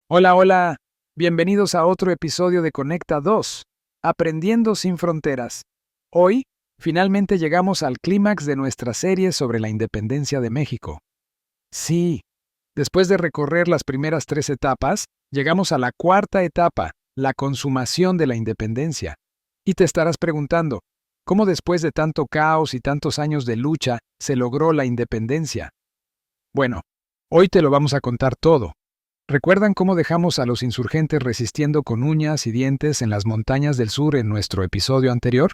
Hola, hola. Bienvenidos a otro episodio de Conecta 2, Aprendiendo sin Fronteras. Hoy, finalmente llegamos al clímax de nuestra serie sobre la independencia de México. Sí, después de recorrer las primeras 3 etapas, llegamos a la cuarta etapa, la consumación de la independencia. Y te estarás preguntando, ¿cómo después de tanto caos y tantos años de lucha se logró la independencia? Bueno, hoy te lo vamos a contar todo. ¿Recuerdan cómo dejamos a los insurgentes resistiendo con uñas y dientes en las montañas del sur en nuestro episodio anterior?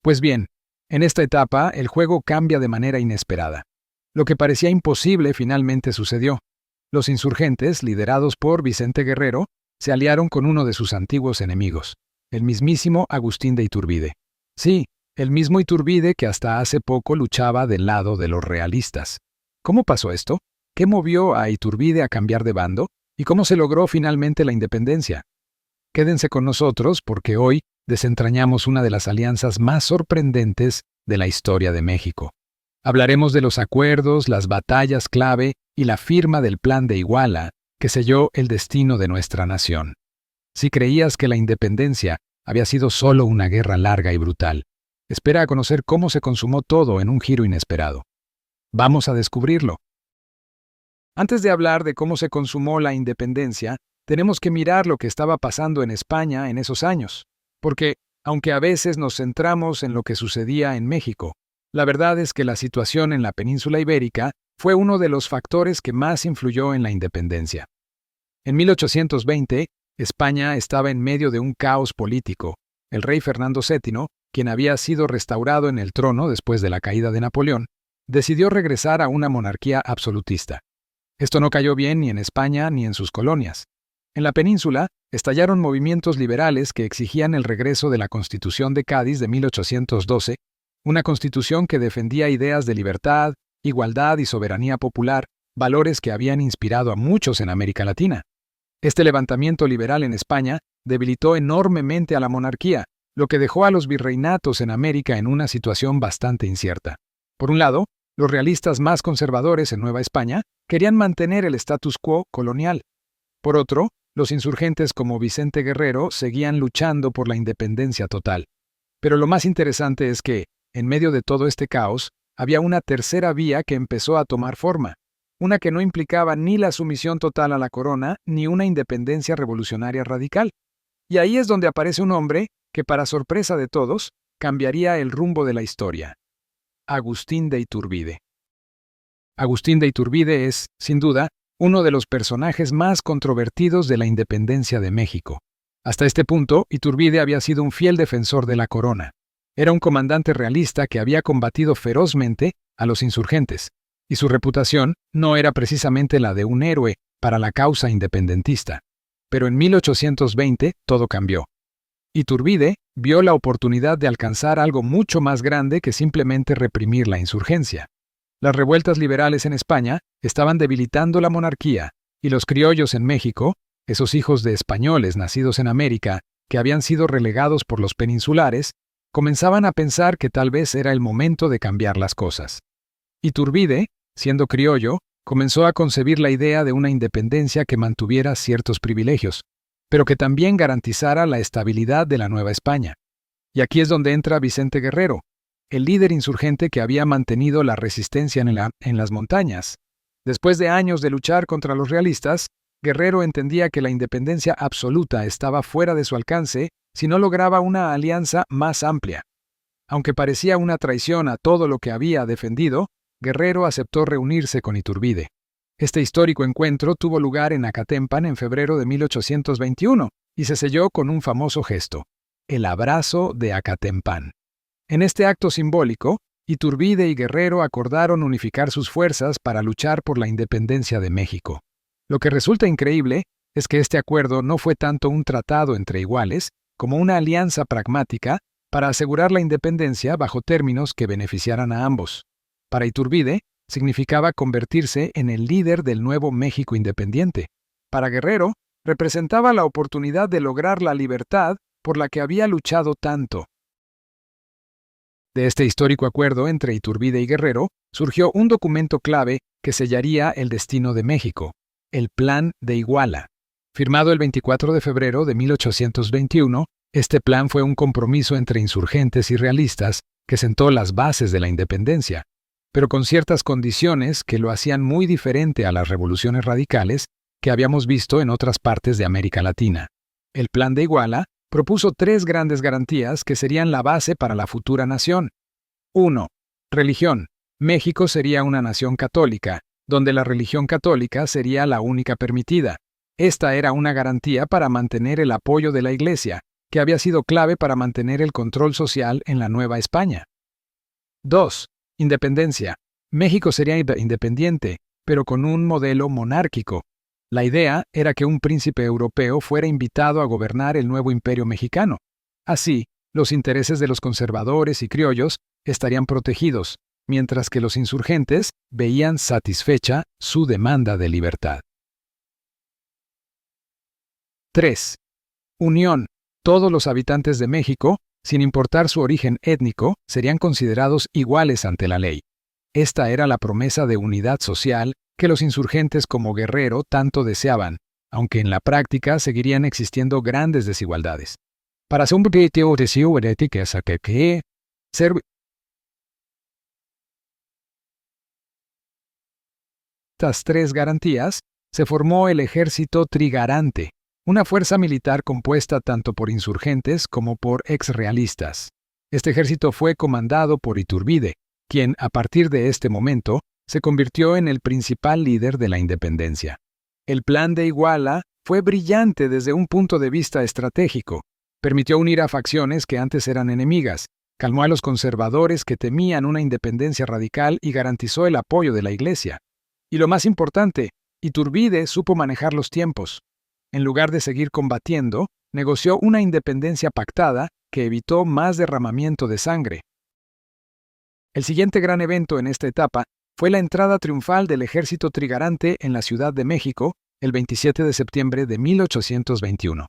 Pues bien, en esta etapa el juego cambia de manera inesperada. Lo que parecía imposible finalmente sucedió. Los insurgentes, liderados por Vicente Guerrero, se aliaron con uno de sus antiguos enemigos, el mismísimo Agustín de Iturbide. Sí, el mismo Iturbide que hasta hace poco luchaba del lado de los realistas. ¿Cómo pasó esto? ¿Qué movió a Iturbide a cambiar de bando? ¿Y cómo se logró finalmente la independencia? Quédense con nosotros porque hoy desentrañamos una de las alianzas más sorprendentes de la historia de México. Hablaremos de los acuerdos, las batallas clave y la firma del Plan de Iguala que selló el destino de nuestra nación. Si creías que la independencia había sido solo una guerra larga y brutal, espera a conocer cómo se consumó todo en un giro inesperado. Vamos a descubrirlo. Antes de hablar de cómo se consumó la independencia, tenemos que mirar lo que estaba pasando en España en esos años, porque, aunque a veces nos centramos en lo que sucedía en México, la verdad es que la situación en la península ibérica fue uno de los factores que más influyó en la independencia. En 1820, España estaba en medio de un caos político. El rey Fernando VII, quien había sido restaurado en el trono después de la caída de Napoleón, decidió regresar a una monarquía absolutista. Esto no cayó bien ni en España ni en sus colonias. En la península estallaron movimientos liberales que exigían el regreso de la Constitución de Cádiz de 1812, una constitución que defendía ideas de libertad, igualdad y soberanía popular, valores que habían inspirado a muchos en América Latina. Este levantamiento liberal en España debilitó enormemente a la monarquía, lo que dejó a los virreinatos en América en una situación bastante incierta. Por un lado, los realistas más conservadores en Nueva España querían mantener el status quo colonial. Por otro, los insurgentes como Vicente Guerrero seguían luchando por la independencia total. Pero lo más interesante es que, en medio de todo este caos, había una tercera vía que empezó a tomar forma, una que no implicaba ni la sumisión total a la corona ni una independencia revolucionaria radical. Y ahí es donde aparece un hombre que, para sorpresa de todos, cambiaría el rumbo de la historia. Agustín de Iturbide. Agustín de Iturbide es, sin duda, uno de los personajes más controvertidos de la independencia de México. Hasta este punto, Iturbide había sido un fiel defensor de la corona. Era un comandante realista que había combatido ferozmente a los insurgentes, y su reputación no era precisamente la de un héroe para la causa independentista. Pero en 1820 todo cambió. Iturbide vio la oportunidad de alcanzar algo mucho más grande que simplemente reprimir la insurgencia. Las revueltas liberales en España estaban debilitando la monarquía, y los criollos en México, esos hijos de españoles nacidos en América que habían sido relegados por los peninsulares, comenzaban a pensar que tal vez era el momento de cambiar las cosas. Iturbide, siendo criollo, comenzó a concebir la idea de una independencia que mantuviera ciertos privilegios, pero que también garantizara la estabilidad de la Nueva España. Y aquí es donde entra Vicente Guerrero, el líder insurgente que había mantenido la resistencia en las montañas. Después de años de luchar contra los realistas, Guerrero entendía que la independencia absoluta estaba fuera de su alcance si no lograba una alianza más amplia. Aunque parecía una traición a todo lo que había defendido, Guerrero aceptó reunirse con Iturbide. Este histórico encuentro tuvo lugar en Acatempan en febrero de 1821 y se selló con un famoso gesto, el Abrazo de Acatempan. En este acto simbólico, Iturbide y Guerrero acordaron unificar sus fuerzas para luchar por la independencia de México. Lo que resulta increíble es que este acuerdo no fue tanto un tratado entre iguales como una alianza pragmática para asegurar la independencia bajo términos que beneficiaran a ambos. Para Iturbide, significaba convertirse en el líder del nuevo México independiente. Para Guerrero, representaba la oportunidad de lograr la libertad por la que había luchado tanto. De este histórico acuerdo entre Iturbide y Guerrero surgió un documento clave que sellaría el destino de México, el Plan de Iguala. Firmado el 24 de febrero de 1821, este plan fue un compromiso entre insurgentes y realistas que sentó las bases de la independencia, pero con ciertas condiciones que lo hacían muy diferente a las revoluciones radicales que habíamos visto en otras partes de América Latina. El Plan de Iguala propuso 3 grandes garantías que serían la base para la futura nación. 1. Religión. México sería una nación católica, donde la religión católica sería la única permitida. Esta era una garantía para mantener el apoyo de la Iglesia, que había sido clave para mantener el control social en la Nueva España. 2. Independencia. México sería independiente, pero con un modelo monárquico. La idea era que un príncipe europeo fuera invitado a gobernar el nuevo imperio mexicano. Así, los intereses de los conservadores y criollos estarían protegidos, mientras que los insurgentes veían satisfecha su demanda de libertad. 3. Unión. Todos los habitantes de México, sin importar su origen étnico, serían considerados iguales ante la ley. Esta era la promesa de unidad social que los insurgentes como Guerrero tanto deseaban, aunque en la práctica seguirían existiendo grandes desigualdades. Para ser un objetivo de ser estas 3 garantías, se formó el Ejército Trigarante, una fuerza militar compuesta tanto por insurgentes como por exrealistas. Este ejército fue comandado por Iturbide, quien, a partir de este momento, se convirtió en el principal líder de la independencia. El Plan de Iguala fue brillante desde un punto de vista estratégico. Permitió unir a facciones que antes eran enemigas, calmó a los conservadores que temían una independencia radical y garantizó el apoyo de la Iglesia. Y lo más importante, Iturbide supo manejar los tiempos. En lugar de seguir combatiendo, negoció una independencia pactada que evitó más derramamiento de sangre. El siguiente gran evento en esta etapa fue la entrada triunfal del Ejército Trigarante en la Ciudad de México el 27 de septiembre de 1821.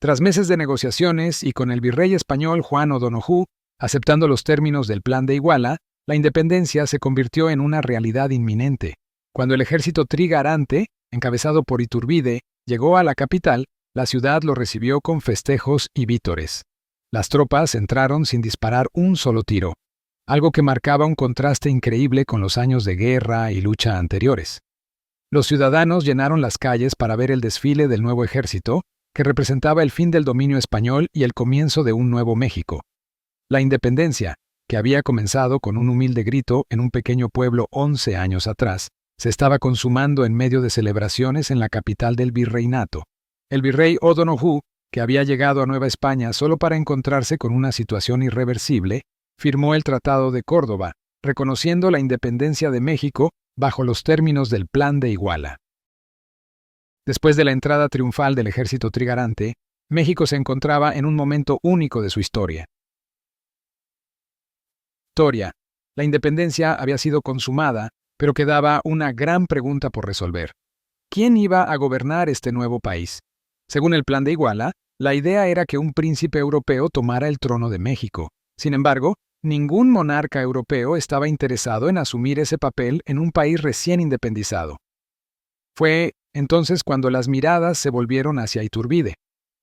Tras meses de negociaciones y con el virrey español Juan O'Donojú aceptando los términos del Plan de Iguala, la independencia se convirtió en una realidad inminente. Cuando el Ejército Trigarante, encabezado por Iturbide, llegó a la capital, la ciudad lo recibió con festejos y vítores. Las tropas entraron sin disparar un solo tiro, algo que marcaba un contraste increíble con los años de guerra y lucha anteriores. Los ciudadanos llenaron las calles para ver el desfile del nuevo ejército, que representaba el fin del dominio español y el comienzo de un nuevo México. La independencia, que había comenzado con un humilde grito en un pequeño pueblo 11 años atrás, se estaba consumando en medio de celebraciones en la capital del virreinato. El virrey O'Donojú, que había llegado a Nueva España solo para encontrarse con una situación irreversible, firmó el Tratado de Córdoba, reconociendo la independencia de México bajo los términos del Plan de Iguala. Después de la entrada triunfal del Ejército Trigarante, México se encontraba en un momento único de su historia. La independencia había sido consumada, pero quedaba una gran pregunta por resolver. ¿Quién iba a gobernar este nuevo país? Según el Plan de Iguala, la idea era que un príncipe europeo tomara el trono de México. Sin embargo, ningún monarca europeo estaba interesado en asumir ese papel en un país recién independizado. Fue entonces cuando las miradas se volvieron hacia Iturbide.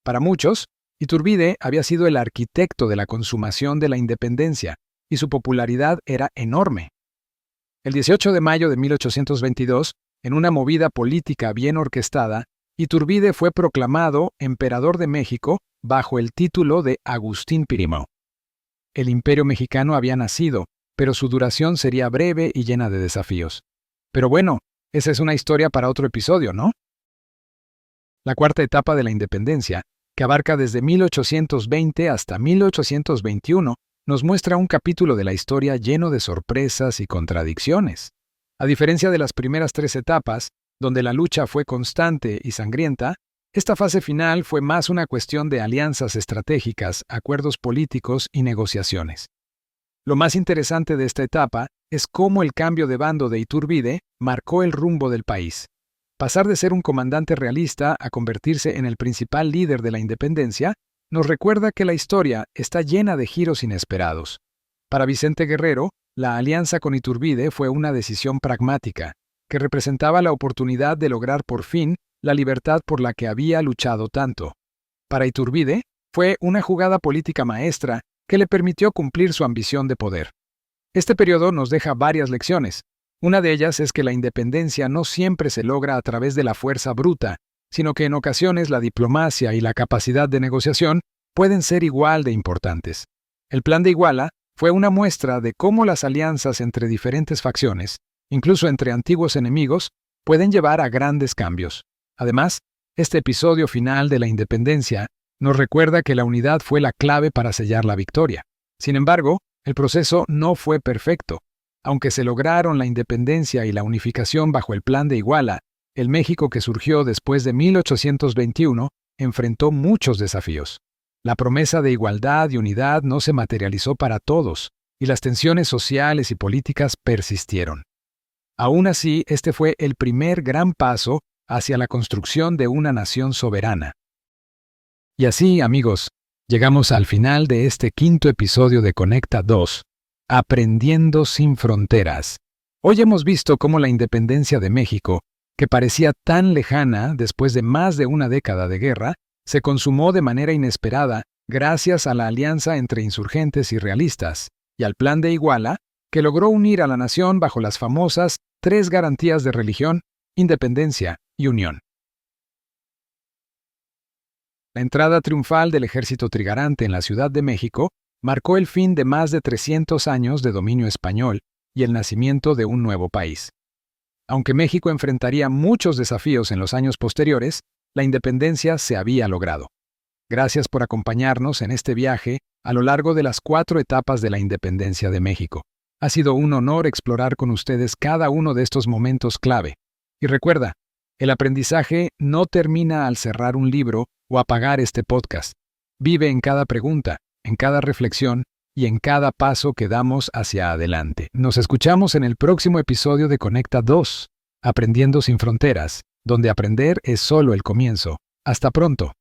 Para muchos, Iturbide había sido el arquitecto de la consumación de la independencia, y su popularidad era enorme. El 18 de mayo de 1822, en una movida política bien orquestada, Iturbide fue proclamado emperador de México bajo el título de Agustín Pirimo. El imperio mexicano había nacido, pero su duración sería breve y llena de desafíos. Pero bueno, esa es una historia para otro episodio, ¿no? La cuarta etapa de la independencia, que abarca desde 1820 hasta 1821, nos muestra un capítulo de la historia lleno de sorpresas y contradicciones. A diferencia de las primeras 3 etapas, donde la lucha fue constante y sangrienta, esta fase final fue más una cuestión de alianzas estratégicas, acuerdos políticos y negociaciones. Lo más interesante de esta etapa es cómo el cambio de bando de Iturbide marcó el rumbo del país. Pasar de ser un comandante realista a convertirse en el principal líder de la independencia nos recuerda que la historia está llena de giros inesperados. Para Vicente Guerrero, la alianza con Iturbide fue una decisión pragmática, que representaba la oportunidad de lograr por fin la libertad por la que había luchado tanto. Para Iturbide, fue una jugada política maestra que le permitió cumplir su ambición de poder. Este periodo nos deja varias lecciones. Una de ellas es que la independencia no siempre se logra a través de la fuerza bruta, sino que en ocasiones la diplomacia y la capacidad de negociación pueden ser igual de importantes. El Plan de Iguala fue una muestra de cómo las alianzas entre diferentes facciones, incluso entre antiguos enemigos, pueden llevar a grandes cambios. Además, este episodio final de la independencia nos recuerda que la unidad fue la clave para sellar la victoria. Sin embargo, el proceso no fue perfecto. Aunque se lograron la independencia y la unificación bajo el Plan de Iguala, el México que surgió después de 1821 enfrentó muchos desafíos. La promesa de igualdad y unidad no se materializó para todos, y las tensiones sociales y políticas persistieron. Aún así, este fue el primer gran paso hacia la construcción de una nación soberana. Y así, amigos, llegamos al final de este quinto episodio de Conecta 2, Aprendiendo sin Fronteras. Hoy hemos visto cómo la independencia de México, que parecía tan lejana después de más de una década de guerra, se consumó de manera inesperada gracias a la alianza entre insurgentes y realistas, y al Plan de Iguala, que logró unir a la nación bajo las famosas 3 garantías de religión, independencia y unión. La entrada triunfal del ejército trigarante en la Ciudad de México marcó el fin de más de 300 años de dominio español y el nacimiento de un nuevo país. Aunque México enfrentaría muchos desafíos en los años posteriores, la independencia se había logrado. Gracias por acompañarnos en este viaje a lo largo de las 4 etapas de la independencia de México. Ha sido un honor explorar con ustedes cada uno de estos momentos clave. Y recuerda, el aprendizaje no termina al cerrar un libro o apagar este podcast. Vive en cada pregunta, en cada reflexión y en cada paso que damos hacia adelante. Nos escuchamos en el próximo episodio de Conecta 2, Aprendiendo sin Fronteras, donde aprender es solo el comienzo. Hasta pronto.